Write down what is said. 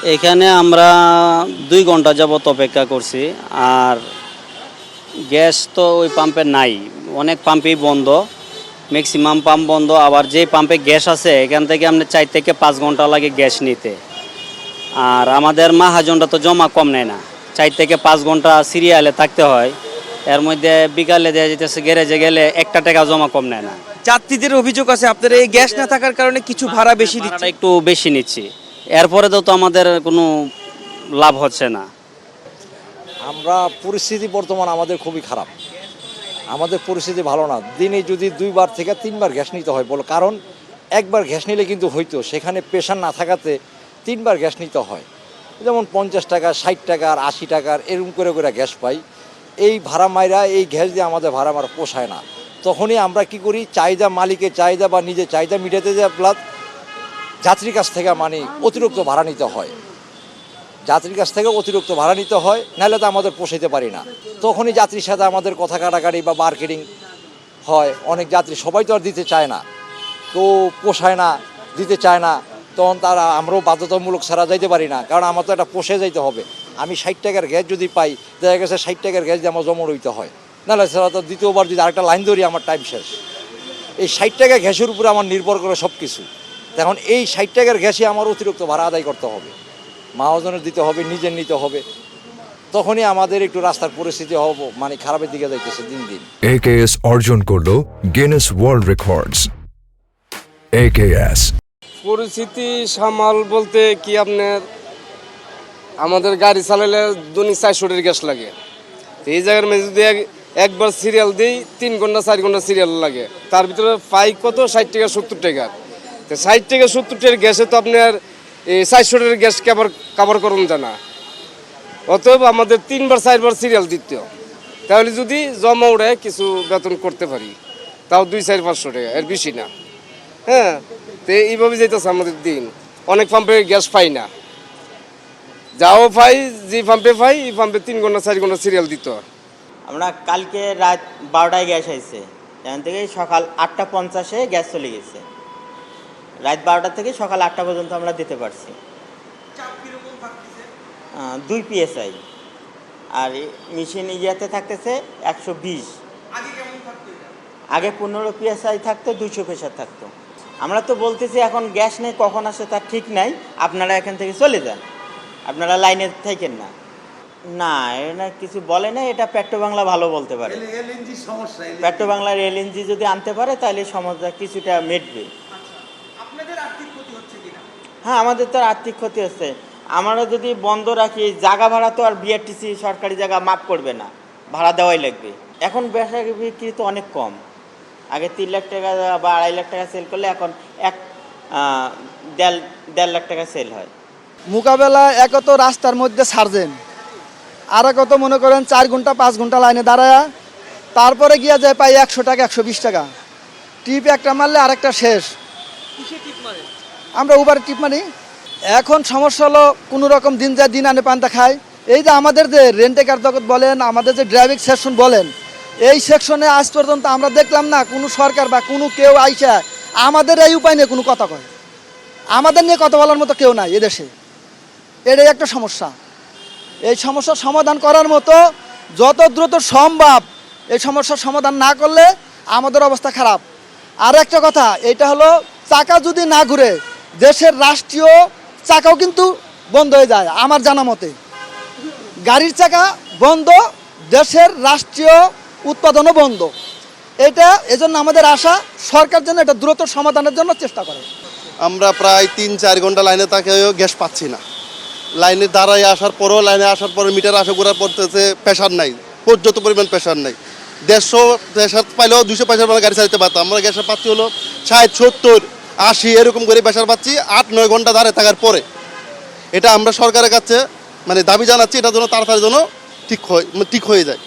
এখানে আমরা 2 ঘন্টা যাবত অপেক্ষা করছি। আর গ্যাস তো ওই পাম্পে নাই, অনেক পাম্পই বন্ধ, ম্যাক্সিমাম পাম্প বন্ধ। আবার যে পাম্পে গ্যাস আছে এখান থেকে আপনি 4 থেকে 5 ঘন্টা লাগে গ্যাস নিতে। আর আমাদের মাহাজনটা তো জমা কম নেয় না, 4 থেকে 5 ঘন্টা সিরিয়ালে থাকতে হয়। এর মধ্যে বিকালে দেওয়া যেতেছে গ্যারেজে গেলে 1 টাকা জমা কম নেয় না। যাত্রীদের অভিযোগ আছে আপনারা এই গ্যাস না থাকার কারণে কিছু ভাড়া বেশি ভাড়াটা দিচ্ছে। একটু বেশি নিচ্ছি, এরপরে তো আমাদের কোনো লাভ হচ্ছে না। আমরা পরিস্থিতি বর্তমান আমাদের খুবই খারাপ, আমাদের পরিস্থিতি ভালো না। দিনে যদি 2বার থেকে 3বার গ্যাস নিতে হয় বলো, কারণ একবার গ্যাস নিলে কিন্তু হইতো, সেখানে প্রেশার না থাকাতে 3বার গ্যাস নিতে হয়। যেমন 50 টাকা, 60 টাকা আর 80 টাকার এরকম করে করে গ্যাস পাই। এই ভাড়া মাইরা এই গ্যাস দিয়ে আমাদের ভাড়া মারা পোষায় না। তখনই আমরা কি করি, চাহিদা মালিকের চাহিদা বা নিজের চাহিদা মিটাতে যায়, প্লাস যাত্রীর কাছ থেকে মানে অতিরিক্ত ভাড়া নিতে হয়, যাত্রীর কাছ থেকে অতিরিক্ত ভাড়া নিতে হয়, নাহলে তো আমাদের পোষাইতে পারি না। তখনই যাত্রীর সাথে আমাদের কথা কাটাকাটি বা মার্কেটিং হয়। অনেক যাত্রী সবাই তো আর দিতে চায় না, কেউ পোষায় না, দিতে চায় না, তখন তারা আমরাও বাধ্যতামূলক ছাড়া যাইতে পারি না, কারণ আমার তো একটা পোষে যাইতে হবে। আমি 60 টাকার গ্যাস যদি পাই, দেখা গেছে 60 টাকার গ্যাস দিয়ে আমার জমা রইতে হয়, নাহলে সেটা তো দ্বিতীয়বার যদি আরেকটা লাইন ধরি আমার টাইম শেষ। এই 60 টাকা গ্যাসের উপরে আমার নির্ভর করে সব কিছু। তখন এই 60 টাকার গ্যাসে আমার অতিরিক্ত ভাড়া আদায় করতে হবে, মহাজনের দিতে হবে, নিজের নিতে হবে। তখনই আমাদের একটু রাস্তার পরিস্থিতি মানে খারাপের দিকে যাইতেছে দিন দিন। AKS অর্জন করলো গিনেস ওয়ার্ল্ড রেকর্ডস। AKS পরিস্থিতি সামাল বলতে কি, আপনার আমাদের গাড়ি চালালে দৈনিক 400 গ্যাস লাগে। তো এই জায়গার মধ্যে যদি একবার সিরিয়াল দিই 3 ঘন্টা 4 ঘন্টা সিরিয়াল লাগে, তার ভিতরে পাই কত 60 টাকা 70 টাকা। তো 60 টাকা 70 টাকার গ্যাসে তো আপনার এই 400 টাকার গ্যাস কাভার করুন যায় না। অতএব আমাদের 3বার 4বার সিরিয়াল দিতে, তাহলে যদি জমা উড়ে কিছু বেতন করতে পারি, তাও 200-400 টাকা, এর বেশি না। হ্যাঁ, তো এইভাবে যেতেছে আমাদের দিন। অনেক পাম্পে গ্যাস পাই না, যাও পাই, যে পাম্পে পাই এই পাম্পে 3 ঘন্টা 4 ঘন্টা সিরিয়াল দিত। আমরা কালকে রাত 12টায় গ্যাস আইছে, এখান থেকে সকাল 8:50-এ গ্যাস চলে গেছে। রাত 12টা থেকে সকাল 8টা পর্যন্ত আমরা দিতে পারছি। 2 PSI, আর মেশিন ইয়াতে থাকতেছে 120। আগে 15 PSI থাকতো, 200 প্রেসার থাকতো। আমরা তো বলতেছি এখন গ্যাস নেই, কখন আসে তার ঠিক নাই, আপনারা এখান থেকে চলে যান, আপনারা লাইনে থাকেন না। না, এটা কিছু বলে না, এটা পেট্রোবাংলা ভালো বলতে পারে। পেট্রোবাংলার এলএনজি যদি আনতে পারে তাহলে সমস্যা কিছুটা মিটবে। হ্যাঁ, আমাদের তো আর্থিক ক্ষতি হচ্ছে। আমরা যদি বন্ধ রাখি, জায়গা ভাড়া তো আর বিআরটিসি সরকারি জায়গা মাফ করবে না, ভাড়া দেওয়াই লাগবে। এখন বেসরকারি বিক্রি তো অনেক কম, আগে 3 লাখ টাকা বা 2.5 লাখ টাকা সেল করলে এখন 1.5 লাখ টাকা সেল হয়। মোকাবেলা এক তো রাস্তার মধ্যে সার্জেন, আর এক তো মনে করেন 4 ঘন্টা 5 ঘন্টা লাইনে দাঁড়ায়, তারপরে গিয়া যায় পাই 100 টাকা 120 টাকা। টিপ একটা মারলে আরেকটা শেষ। আমরা উবার টিপ মারি। এখন সমস্যা হলো কোনো রকম দিন যায় দিন আনে পান্তা খায়। এই যে আমাদের যে রেন্টেকার জগৎ বলেন, আমাদের যে ড্রাইভিং সেকশন বলেন, এই সেকশনে আজ পর্যন্ত আমরা দেখলাম না কোনো সরকার বা কোনো কেউ আইসা আমাদের এই উপায় নিয়ে কোনো কথা কয়। আমাদের নিয়ে কথা বলার মতো কেউ নাই এদেশে। এটাই একটা সমস্যা। এই সমস্যার সমাধান করার মতো যত দ্রুত সম্ভব এই সমস্যার সমাধান না করলে আমাদের অবস্থা খারাপ। আর একটা কথা, এটা হলো চাকা যদি না ঘুরে দেশের রাষ্ট্রীয় চাকাও কিন্তু বন্ধ হয়ে যায়। আমার জানা মতে গাড়ির চাকা বন্ধ, দেশের রাষ্ট্রীয় উৎপাদনও বন্ধ। এটা এজন্য আমাদের আশা সরকার যেন এটা দ্রুত সমাধানের জন্য চেষ্টা করে। আমরা প্রায় 3-4 ঘন্টা লাইনে থাকেও গ্যাস পাচ্ছি না। লাইনে দাঁড়ায় আসার পরও, লাইনে আসার পরে মিটার আসা ঘোরার পড়তেছে, প্রেশার নাই, পর্যাপ্ত পরিমাণ প্রেশার নাই। 150 প্রেশার পাইলেও 200 প্রেশার মানে গাড়ি চালাতে পারতাম। আমরা গ্যাসের পাচ্ছি হলো 60, 70, 80 এরকম করে প্রেশার পাচ্ছি 8-9 ঘন্টা দাঁড়িয়ে থাকার পরে। এটা আমরা সরকারের কাছে মানে দাবি জানাচ্ছি, এটা যেন তাড়াতাড়ি যেন ঠিক হয়ে যায়।